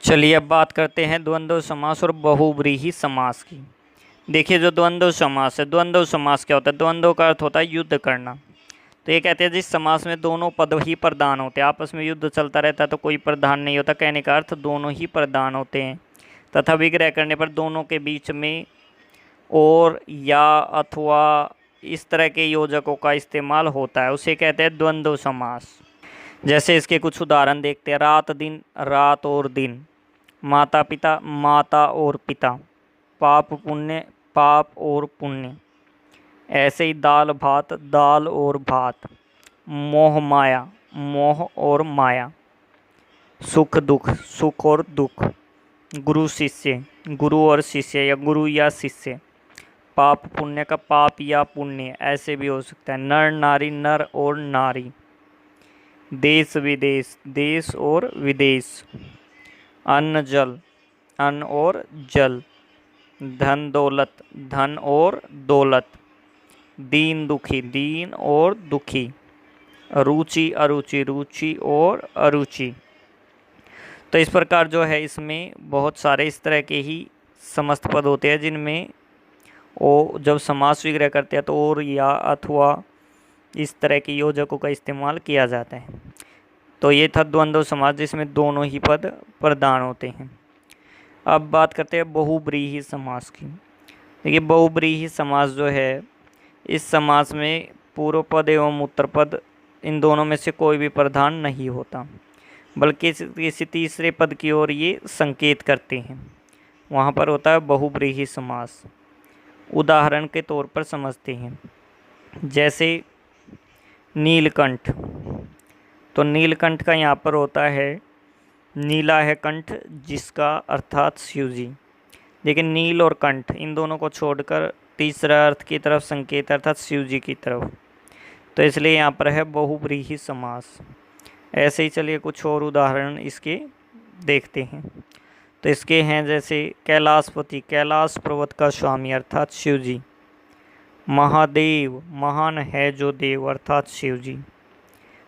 चलिए अब बात करते हैं द्वंद्व समास और बहुव्रीहि समास की। देखिए जो द्वंद्व समास है, द्वंद्व समास क्या होता है? द्वंद्व का अर्थ होता है युद्ध करना। तो ये कहते हैं जिस समास में दोनों पद ही प्रधान होते हैं, आपस में युद्ध चलता रहता है तो कोई प्रधान नहीं होता, कहने का अर्थ दोनों ही प्रधान होते हैं तथा विग्रह करने पर दोनों के बीच में और या अथवा इस तरह के योजकों का इस्तेमाल होता है, उसे कहते हैं द्वंद्व समास। जैसे इसके कुछ उदाहरण देखते हैं। रात दिन, रात और दिन। माता पिता, माता और पिता। पाप पुण्य, पाप और पुण्य। ऐसे ही दाल भात, दाल और भात। मोह माया, मोह और माया। सुख दुख, सुख और दुख। गुरु शिष्य, गुरु और शिष्य या गुरु या शिष्य। पाप पुण्य का पाप या पुण्य, ऐसे भी हो सकता है। नर नारी, नर और नारी। देश विदेश, देश और विदेश। अन्न जल, अन्न और जल। धन दौलत, धन और दौलत। दीन दुखी, दीन और दुखी। रुचि अरुचि, रुचि और अरुचि। तो इस प्रकार जो है इसमें बहुत सारे इस तरह के ही समस्त पद होते हैं जिनमें ओ जब समास विग्रह करते हैं तो और या अथवा इस तरह के योजकों का इस्तेमाल किया जाता है। तो ये था द्वंद्व समास जिसमें दोनों ही पद प्रधान होते हैं। अब बात करते हैं बहुव्रीहि समास की। देखिए बहुव्रीहि समास जो है, इस समास में पूर्व पद एवं उत्तर पद इन दोनों में से कोई भी प्रधान नहीं होता, बल्कि किसी तीसरे पद की ओर ये संकेत करते हैं। वहाँ पर होता है बहुव्रीहि समास। उदाहरण के तौर पर समझते हैं, जैसे नीलकंठ। तो नीलकंठ का यहाँ पर होता है, नीला है कंठ जिसका अर्थात शिव जी। लेकिन नील और कंठ इन दोनों को छोड़कर तीसरा अर्थ की तरफ संकेत अर्थात शिव जी की तरफ, तो इसलिए यहाँ पर है बहुव्रीहि समास। ऐसे ही चलिए कुछ और उदाहरण इसके देखते हैं। तो इसके हैं जैसे कैलाशपति, कैलाश पर्वत का स्वामी अर्थात शिव जी। महादेव, महान है जो देव अर्थात शिव जी।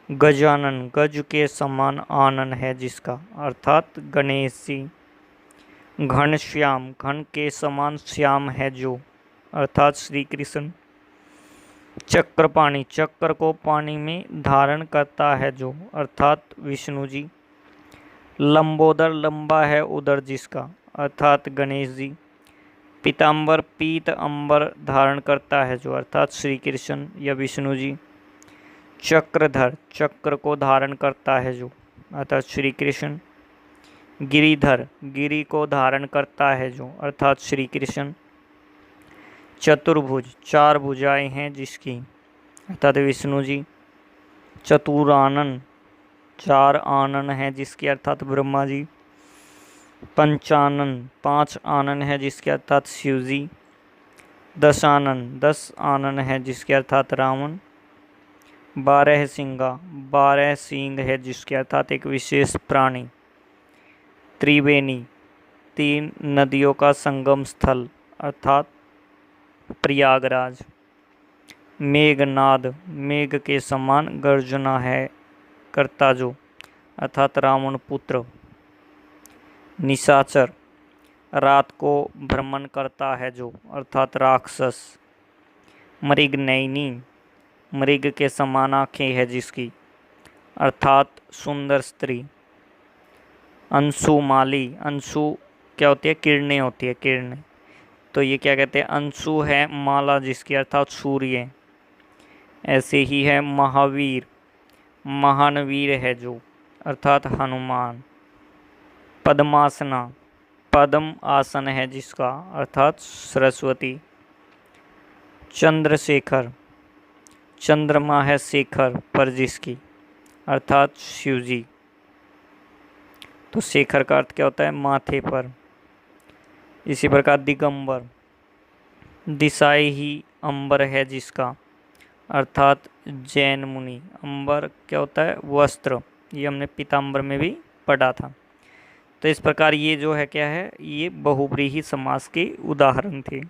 गजानन, गज के समान आनन है जिसका अर्थात गणेश जी। घनश्याम, घन के समान श्याम है जो अर्थात श्री कृष्ण। चक्रपाणि, चक्र को पानी में धारण करता है जो अर्थात विष्णु जी। लंबोदर, लंबा है उदर जिसका अर्थात गणेश जी। पीताम्बर, पीत अंबर धारण करता है जो अर्थात श्री कृष्ण या विष्णु जी। चक्रधर, चक्र को धारण करता है जो अर्थात श्री कृष्ण। गिरिधर, गिरि को धारण करता है जो अर्थात श्री कृष्ण। चतुर्भुज, चार भुजाएं हैं जिसकी अर्थात विष्णु जी। चतुरानन, चार आनन है जिसके अर्थात ब्रह्मा जी। पंचानन, पांच आनन है जिसके अर्थात शिव जी। दशानन, 10 आनन है जिसके अर्थात रावण। 12 सिंगा, 12 सींग है जिसके अर्थात एक विशेष प्राणी। त्रिवेणी, 3 नदियों का संगम स्थल अर्थात प्रयागराज। मेघनाद, मेघ के समान गर्जना है करता जो अर्थात रावण पुत्र। निशाचर, रात को भ्रमण करता है जो अर्थात राक्षस। मृगनयनी, मृग के समान आँखें है जिसकी अर्थात सुंदर स्त्री। अंशुमाली, अंशु क्या होती है? किरणें होती है, किरणें। तो ये क्या कहते हैं? अंशु है माला जिसकी अर्थात सूर्य। ऐसे ही है महावीर, महान वीर है जो अर्थात हनुमान। पद्मासना, पद्म आसन है जिसका अर्थात सरस्वती। चंद्रशेखर, चंद्रमा है शेखर पर जिसकी अर्थात शिव जी। तो शेखर का अर्थ क्या होता है? माथे पर। इसी प्रकार दिगंबर, दिशाए ही अंबर है जिसका अर्थात जैन मुनि। अंबर क्या होता है? वस्त्र। ये हमने पीताम्बर में भी पढ़ा था। तो इस प्रकार ये जो है क्या है, ये बहुव्रीहि समास के उदाहरण थे।